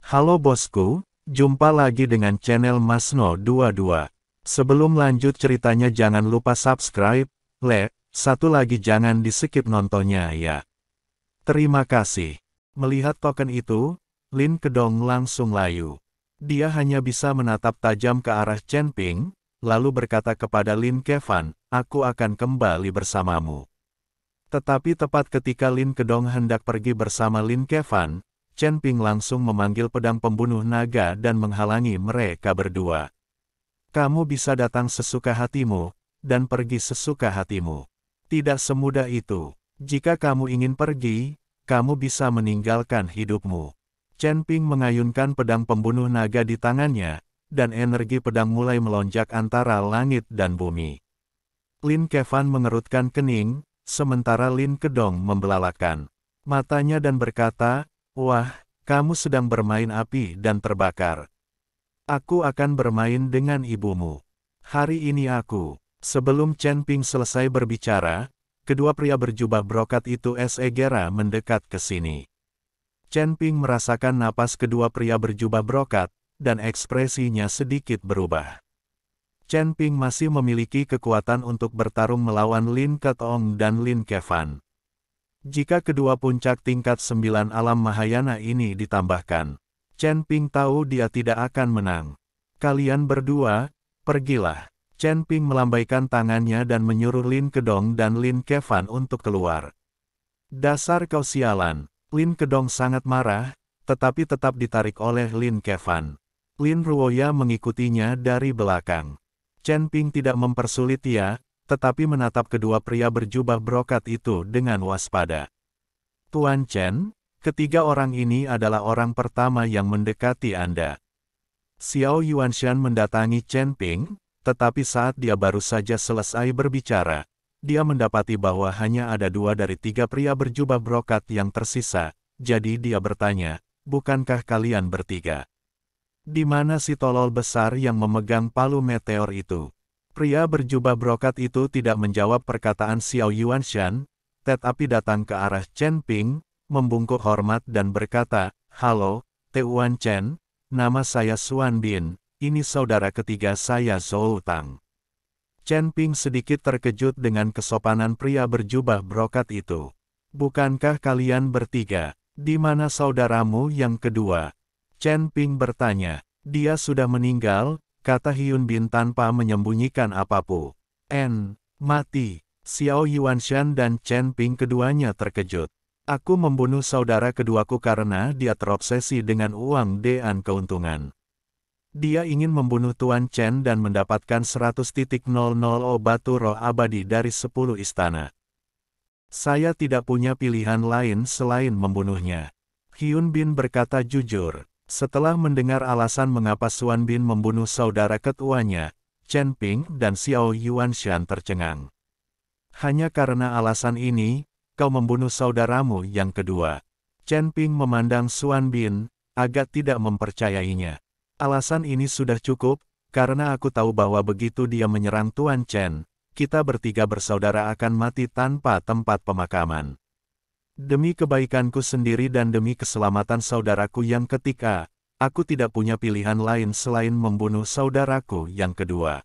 Halo bosku, jumpa lagi dengan channel Masno22. Sebelum lanjut ceritanya jangan lupa subscribe, satu lagi jangan di-skip nontonnya ya. Terima kasih. Melihat token itu, Lin Kedong langsung layu. Dia hanya bisa menatap tajam ke arah Chen Ping, lalu berkata kepada Lin Kevan, aku akan kembali bersamamu. Tetapi tepat ketika Lin Kedong hendak pergi bersama Lin Kevan, Chen Ping langsung memanggil pedang pembunuh naga dan menghalangi mereka berdua. Kamu bisa datang sesuka hatimu, dan pergi sesuka hatimu. Tidak semudah itu. Jika kamu ingin pergi, kamu bisa meninggalkan hidupmu. Chen Ping mengayunkan pedang pembunuh naga di tangannya, dan energi pedang mulai melonjak antara langit dan bumi. Lin Kevan mengerutkan kening, sementara Lin Kedong membelalakan matanya dan berkata, wah, kamu sedang bermain api dan terbakar. Aku akan bermain dengan ibumu. Hari ini aku. Sebelum Chen Ping selesai berbicara, kedua pria berjubah brokat itu segera mendekat ke sini. Chen Ping merasakan napas kedua pria berjubah brokat, dan ekspresinya sedikit berubah. Chen Ping masih memiliki kekuatan untuk bertarung melawan Lin Kedong dan Lin Kevan. Jika kedua puncak tingkat 9 alam Mahayana ini ditambahkan, Chen Ping tahu dia tidak akan menang. Kalian berdua, pergilah. Chen Ping melambaikan tangannya dan menyuruh Lin Kedong dan Lin Kevan untuk keluar. Dasar kau sialan. Lin Kedong sangat marah, tetapi tetap ditarik oleh Lin Kevan. Lin Ruoya mengikutinya dari belakang. Chen Ping tidak mempersulit dia, tetapi menatap kedua pria berjubah brokat itu dengan waspada. Tuan Chen, ketiga orang ini adalah orang pertama yang mendekati Anda. Xiao Yuanshan mendatangi Chen Ping, tetapi saat dia baru saja selesai berbicara, dia mendapati bahwa hanya ada 2 dari 3 pria berjubah brokat yang tersisa, jadi dia bertanya, bukankah kalian bertiga? Di mana si tolol besar yang memegang palu meteor itu? Pria berjubah brokat itu tidak menjawab perkataan Xiao Yuanshan, tetapi datang ke arah Chen Ping, membungkuk hormat dan berkata, halo, Tuan Chen, nama saya Xuan Bin, ini saudara ketiga saya Zhou Tang. Chen Ping sedikit terkejut dengan kesopanan pria berjubah brokat itu. Bukankah kalian bertiga? Di mana saudaramu yang kedua? Chen Ping bertanya. Dia sudah meninggal, kata Hyun Bin tanpa menyembunyikan apapun. Mati. Xiao Yuanshan dan Chen Ping keduanya terkejut. Aku membunuh saudara keduaku karena dia terobsesi dengan uang dan keuntungan. Dia ingin membunuh Tuan Chen dan mendapatkan 100.00 batu roh abadi dari 10 istana. Saya tidak punya pilihan lain selain membunuhnya. Hyun Bin berkata jujur. Setelah mendengar alasan mengapa Xuan Bin membunuh saudara ketuanya, Chen Ping dan Xiao Yuanshan tercengang. Hanya karena alasan ini, kau membunuh saudaramu yang kedua. Chen Ping memandang Xuan Bin, agak tidak mempercayainya. Alasan ini sudah cukup, karena aku tahu bahwa begitu dia menyerang Tuan Chen, kita bertiga bersaudara akan mati tanpa tempat pemakaman. Demi kebaikanku sendiri dan demi keselamatan saudaraku yang ketiga, aku tidak punya pilihan lain selain membunuh saudaraku yang kedua.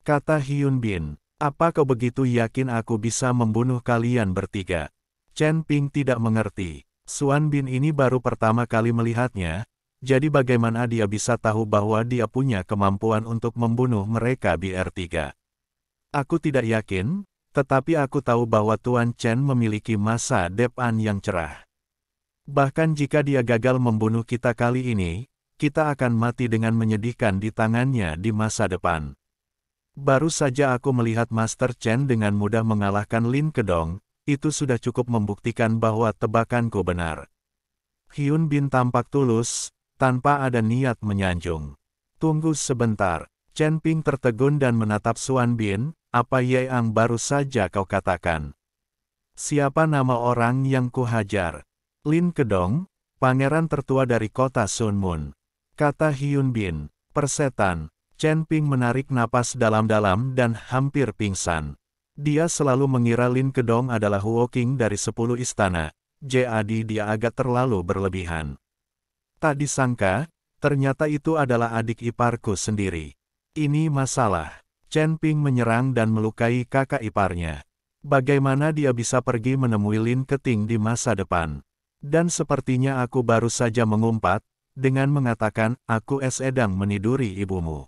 Kata Hyun Bin, apa kau begitu yakin aku bisa membunuh kalian bertiga? Chen Ping tidak mengerti. Xuan Bin ini baru pertama kali melihatnya, jadi bagaimana dia bisa tahu bahwa dia punya kemampuan untuk membunuh mereka bertiga? Aku tidak yakin. Tetapi aku tahu bahwa Tuan Chen memiliki masa depan yang cerah. Bahkan jika dia gagal membunuh kita kali ini, kita akan mati dengan menyedihkan di tangannya di masa depan. Baru saja aku melihat Master Chen dengan mudah mengalahkan Lin Kedong, itu sudah cukup membuktikan bahwa tebakanku benar. Hyun Bin tampak tulus, tanpa ada niat menyanjung. Tunggu sebentar, Chen Ping tertegun dan menatap Xuan Bin. Apa yang baru saja kau katakan? Siapa nama orang yang kuhajar? Lin Kedong, pangeran tertua dari kota Sun Moon. Kata Hyun Bin, persetan. Chen Ping menarik napas dalam-dalam dan hampir pingsan. Dia selalu mengira Lin Kedong adalah Huo King dari 10 istana, jadi dia agak terlalu berlebihan. Tak disangka, ternyata itu adalah adik iparku sendiri. Ini masalah. Chen Ping menyerang dan melukai kakak iparnya. Bagaimana dia bisa pergi menemui Lin Keting di masa depan? Dan sepertinya aku baru saja mengumpat, dengan mengatakan, aku sedang meniduri ibumu.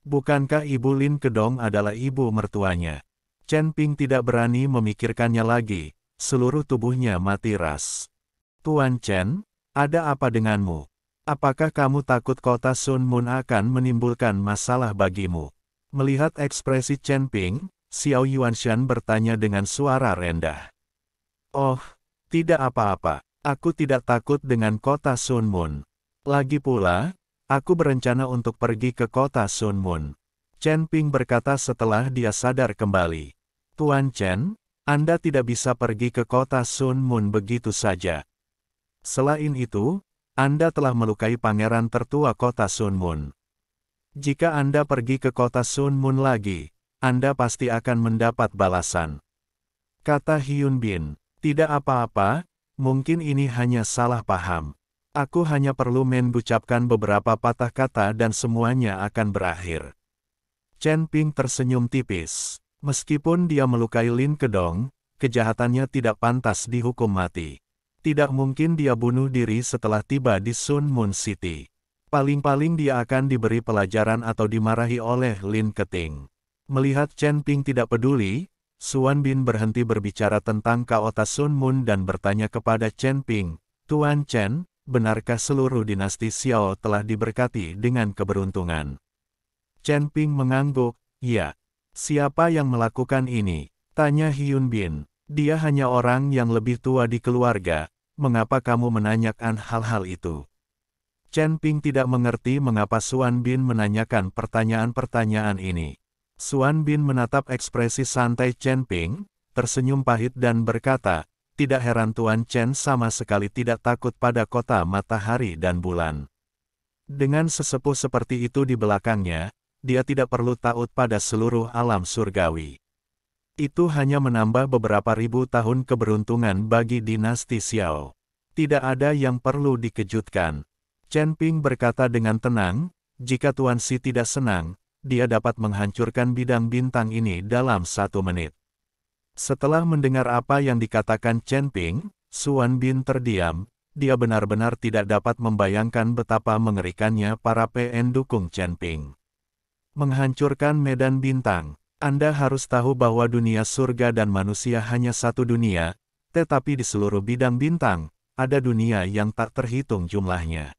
Bukankah ibu Lin Kedong adalah ibu mertuanya? Chen Ping tidak berani memikirkannya lagi, seluruh tubuhnya mati ras. Tuan Chen, ada apa denganmu? Apakah kamu takut kota Sun Moon akan menimbulkan masalah bagimu? Melihat ekspresi Chen Ping, Xiao Yuanshan bertanya dengan suara rendah. Oh, tidak apa-apa, aku tidak takut dengan kota Sun Moon. Lagi pula, aku berencana untuk pergi ke kota Sun Moon. Chen Ping berkata setelah dia sadar kembali. Tuan Chen, Anda tidak bisa pergi ke kota Sun Moon begitu saja. Selain itu, Anda telah melukai pangeran tertua kota Sun Moon. Jika Anda pergi ke kota Sun Moon lagi, Anda pasti akan mendapat balasan. Kata Hyun Bin, tidak apa-apa, mungkin ini hanya salah paham. Aku hanya perlu mengucapkan beberapa patah kata dan semuanya akan berakhir. Chen Ping tersenyum tipis. Meskipun dia melukai Lin Kedong, kejahatannya tidak pantas dihukum mati. Tidak mungkin dia bunuh diri setelah tiba di Sun Moon City. Paling-paling dia akan diberi pelajaran atau dimarahi oleh Lin Keting. Melihat Chen Ping tidak peduli, Suan Bin berhenti berbicara tentang kota Sun Moon dan bertanya kepada Chen Ping, Tuan Chen, benarkah seluruh dinasti Xiao telah diberkati dengan keberuntungan? Chen Ping mengangguk, ya. Siapa yang melakukan ini? Tanya Hyun Bin. Dia hanya orang yang lebih tua di keluarga, mengapa kamu menanyakan hal-hal itu? Chen Ping tidak mengerti mengapa Suan Bin menanyakan pertanyaan-pertanyaan ini. Suan Bin menatap ekspresi santai Chen Ping, tersenyum pahit dan berkata, tidak heran Tuan Chen sama sekali tidak takut pada kota matahari dan bulan. Dengan sesepuh seperti itu di belakangnya, dia tidak perlu takut pada seluruh alam surgawi. Itu hanya menambah beberapa ribu tahun keberuntungan bagi dinasti Xiao. Tidak ada yang perlu dikejutkan. Chen Ping berkata dengan tenang, jika Tuan Si tidak senang, dia dapat menghancurkan bidang bintang ini dalam 1 menit. Setelah mendengar apa yang dikatakan Chen Ping, Suan Bin terdiam, dia benar-benar tidak dapat membayangkan betapa mengerikannya para pendukung Chen Ping. Menghancurkan medan bintang. Anda harus tahu bahwa dunia surga dan manusia hanya satu dunia, tetapi di seluruh bidang bintang, ada dunia yang tak terhitung jumlahnya.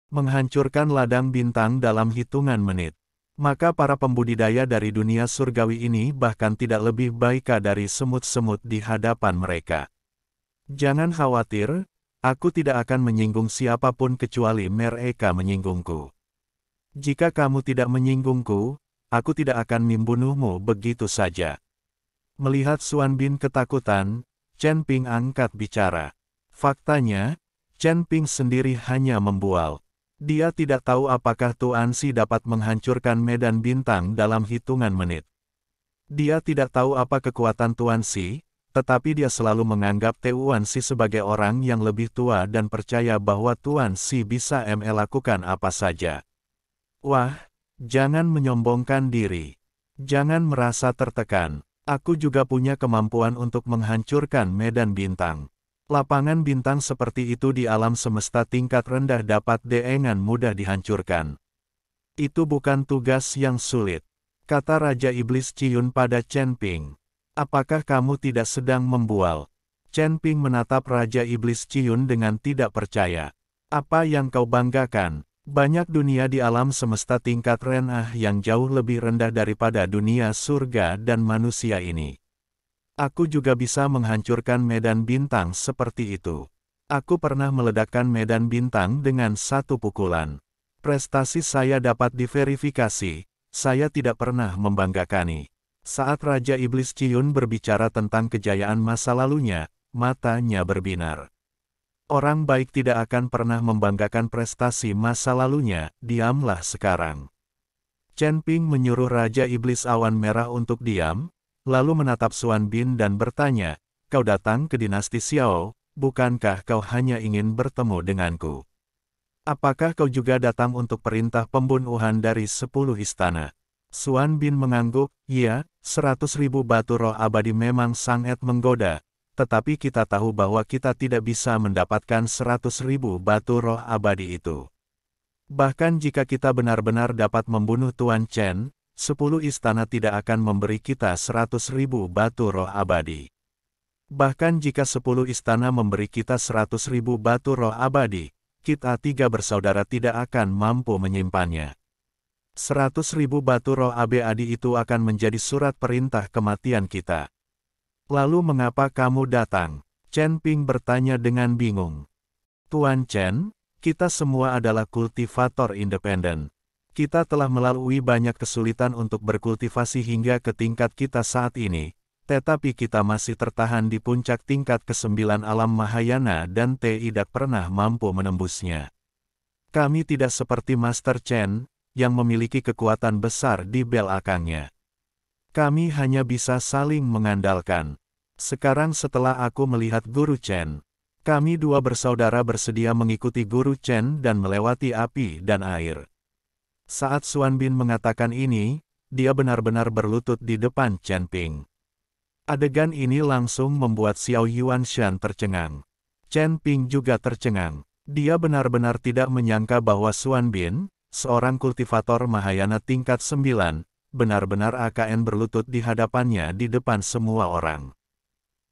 Menghancurkan ladang bintang dalam hitungan menit. Maka para pembudidaya dari dunia surgawi ini bahkan tidak lebih baik dari semut-semut di hadapan mereka. Jangan khawatir, aku tidak akan menyinggung siapapun kecuali mereka menyinggungku. Jika kamu tidak menyinggungku, aku tidak akan membunuhmu begitu saja. Melihat Suan Bin ketakutan, Chen Ping angkat bicara. Faktanya, Chen Ping sendiri hanya membual. Dia tidak tahu apakah Tuan Si dapat menghancurkan medan bintang dalam hitungan menit. Dia tidak tahu apa kekuatan Tuan Si, tetapi dia selalu menganggap Tuan Si sebagai orang yang lebih tua dan percaya bahwa Tuan Si bisa melakukan apa saja. Wah, jangan menyombongkan diri. Jangan merasa tertekan. Aku juga punya kemampuan untuk menghancurkan medan bintang. Lapangan bintang seperti itu di alam semesta tingkat rendah dapat dengan mudah dihancurkan. Itu bukan tugas yang sulit, kata Raja Iblis Ciyun pada Chen Ping. Apakah kamu tidak sedang membual? Chen Ping menatap Raja Iblis Ciyun dengan tidak percaya. Apa yang kau banggakan? Banyak dunia di alam semesta tingkat rendah yang jauh lebih rendah daripada dunia surga dan manusia ini. Aku juga bisa menghancurkan medan bintang seperti itu. Aku pernah meledakkan medan bintang dengan 1 pukulan. Prestasi saya dapat diverifikasi, saya tidak pernah membanggakan. Saat Raja Iblis Ciyun berbicara tentang kejayaan masa lalunya, matanya berbinar. Orang baik tidak akan pernah membanggakan prestasi masa lalunya, diamlah sekarang. Chen Ping menyuruh Raja Iblis Awan Merah untuk diam, lalu menatap Suan Bin dan bertanya, kau datang ke dinasti Xiao, bukankah kau hanya ingin bertemu denganku? Apakah kau juga datang untuk perintah pembunuhan dari 10 istana? Xuan Bin mengangguk, ya, 100.000 batu roh abadi memang sangat menggoda, tetapi kita tahu bahwa kita tidak bisa mendapatkan 100.000 batu roh abadi itu. Bahkan jika kita benar-benar dapat membunuh Tuan Chen, 10 istana tidak akan memberi kita 100.000 batu roh abadi. Bahkan jika 10 istana memberi kita 100.000 batu roh abadi, kita 3 bersaudara tidak akan mampu menyimpannya. 100.000 batu roh abadi itu akan menjadi surat perintah kematian kita. Lalu mengapa kamu datang? Chen Ping bertanya dengan bingung. Tuan Chen, kita semua adalah kultivator independen. Kita telah melalui banyak kesulitan untuk berkultivasi hingga ke tingkat kita saat ini, tetapi kita masih tertahan di puncak tingkat ke-9 alam Mahayana dan tidak pernah mampu menembusnya. Kami tidak seperti Master Chen, yang memiliki kekuatan besar di belakangnya. Kami hanya bisa saling mengandalkan. Sekarang setelah aku melihat Guru Chen, kami 2 bersaudara bersedia mengikuti Guru Chen dan melewati api dan air. Saat Xuan Bin mengatakan ini, dia benar-benar berlutut di depan Chen Ping. Adegan ini langsung membuat Xiao Yuanshan tercengang. Chen Ping juga tercengang. Dia benar-benar tidak menyangka bahwa Xuan Bin, seorang kultivator Mahayana tingkat 9, benar-benar akan berlutut di hadapannya di depan semua orang.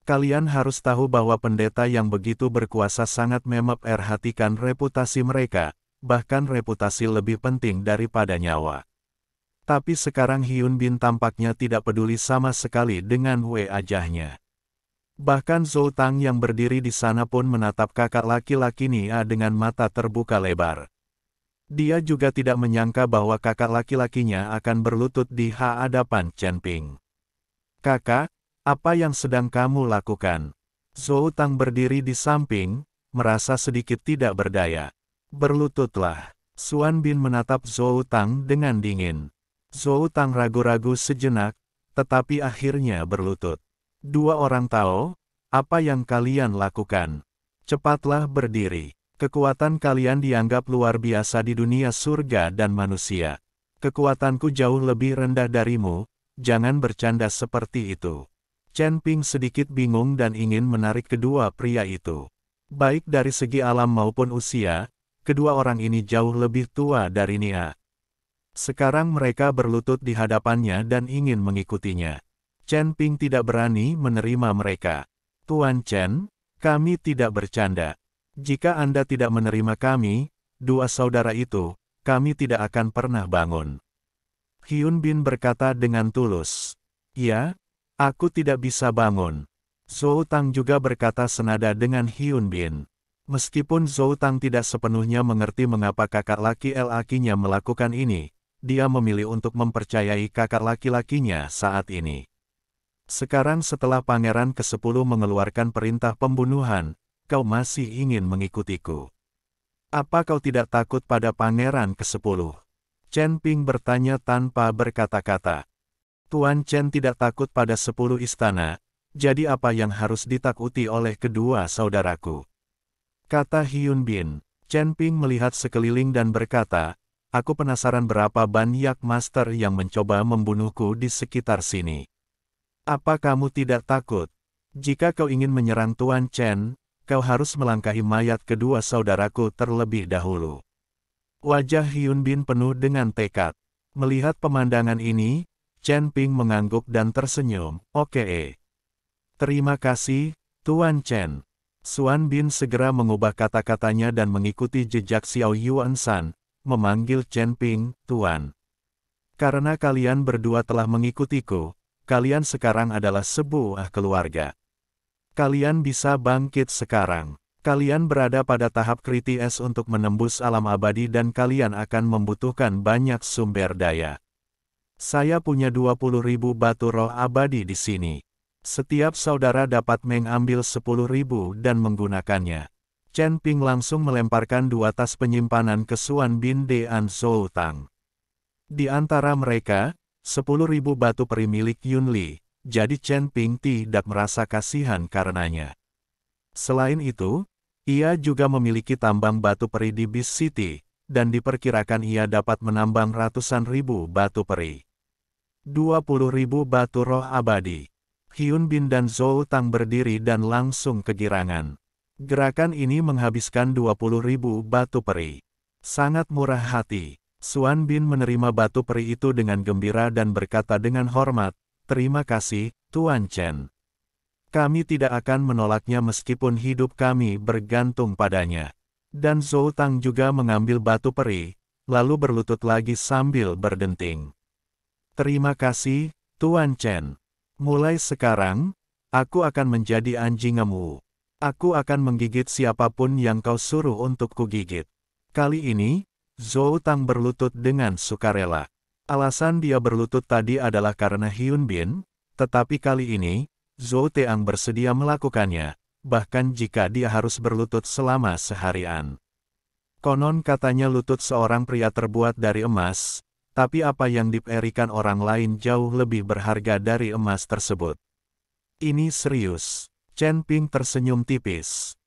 Kalian harus tahu bahwa pendeta yang begitu berkuasa sangat memperhatikan reputasi mereka, bahkan reputasi lebih penting daripada nyawa. Tapi sekarang Hyun Bin tampaknya tidak peduli sama sekali dengan wajahnya. Bahkan Zhou Tang yang berdiri di sana pun menatap kakak laki-laki Nia dengan mata terbuka lebar. Dia juga tidak menyangka bahwa kakak laki-lakinya akan berlutut di hadapan Chen Ping. Kakak, apa yang sedang kamu lakukan? Zhou Tang berdiri di samping, merasa sedikit tidak berdaya. Berlututlah. Xuan Bin menatap Zhou Tang dengan dingin. Zhou Tang ragu-ragu sejenak, tetapi akhirnya berlutut. 2 orang tahu, apa yang kalian lakukan? Cepatlah berdiri. Kekuatan kalian dianggap luar biasa di dunia surga dan manusia. Kekuatanku jauh lebih rendah darimu, jangan bercanda seperti itu. Chen Ping sedikit bingung dan ingin menarik kedua pria itu. Baik dari segi alam maupun usia, kedua orang ini jauh lebih tua dari Nia. Sekarang mereka berlutut di hadapannya dan ingin mengikutinya. Chen Ping tidak berani menerima mereka. Tuan Chen, kami tidak bercanda. Jika Anda tidak menerima kami, 2 saudara itu, kami tidak akan pernah bangun. Hyun Bin berkata dengan tulus. Ya, aku tidak bisa bangun. Zhou Tang juga berkata senada dengan Hyun Bin. Meskipun Zhou Tang tidak sepenuhnya mengerti mengapa kakak laki-lakinya melakukan ini, dia memilih untuk mempercayai kakak laki-lakinya saat ini. Sekarang setelah Pangeran ke-10 mengeluarkan perintah pembunuhan, kau masih ingin mengikutiku. Apa kau tidak takut pada Pangeran ke-10? Chen Ping bertanya tanpa berkata-kata. Tuan Chen tidak takut pada 10 istana, jadi apa yang harus ditakuti oleh kedua saudaraku? Kata Hyun Bin. Chen Ping melihat sekeliling dan berkata, aku penasaran berapa banyak master yang mencoba membunuhku di sekitar sini. Apa kamu tidak takut? Jika kau ingin menyerang Tuan Chen, kau harus melangkahi mayat kedua saudaraku terlebih dahulu. Wajah Hyun Bin penuh dengan tekad. Melihat pemandangan ini, Chen Ping mengangguk dan tersenyum. Oke. Terima kasih, Tuan Chen. Xuan Bin segera mengubah kata-katanya dan mengikuti jejak Xiao Yuanshan, memanggil Chen Ping, Tuan. Karena kalian berdua telah mengikutiku, kalian sekarang adalah sebuah keluarga. Kalian bisa bangkit sekarang. Kalian berada pada tahap kritis untuk menembus alam abadi dan kalian akan membutuhkan banyak sumber daya. Saya punya 20.000 batu roh abadi di sini. Setiap saudara dapat mengambil 10.000 dan menggunakannya. Chen Ping langsung melemparkan 2 tas penyimpanan ke Xuan Bin dan Zhou Tang. Di antara mereka, 10.000 batu peri milik Yun Li, jadi Chen Ping tidak merasa kasihan karenanya. Selain itu, Ia juga memiliki tambang batu peri di Beast City, dan diperkirakan ia dapat menambang ratusan ribu batu peri. 20.000 batu roh abadi. Hyun Bin dan Zhou Tang berdiri dan langsung kegirangan. Gerakan ini menghabiskan 20.000 batu peri. Sangat murah hati. Xuan Bin menerima batu peri itu dengan gembira dan berkata dengan hormat, "Terima kasih, Tuan Chen. Kami tidak akan menolaknya meskipun hidup kami bergantung padanya." Dan Zhou Tang juga mengambil batu peri, lalu berlutut lagi sambil berdenting. "Terima kasih, Tuan Chen. Mulai sekarang, aku akan menjadi anjingmu. Aku akan menggigit siapapun yang kau suruh untuk kugigit." Kali ini, Zhou Tang berlutut dengan sukarela. Alasan dia berlutut tadi adalah karena Hyun Bin, tetapi kali ini, Zhou Teang bersedia melakukannya, bahkan jika dia harus berlutut selama seharian. Konon katanya lutut seorang pria terbuat dari emas, tapi apa yang diberikan orang lain jauh lebih berharga dari emas tersebut. Ini serius. Chen Ping tersenyum tipis.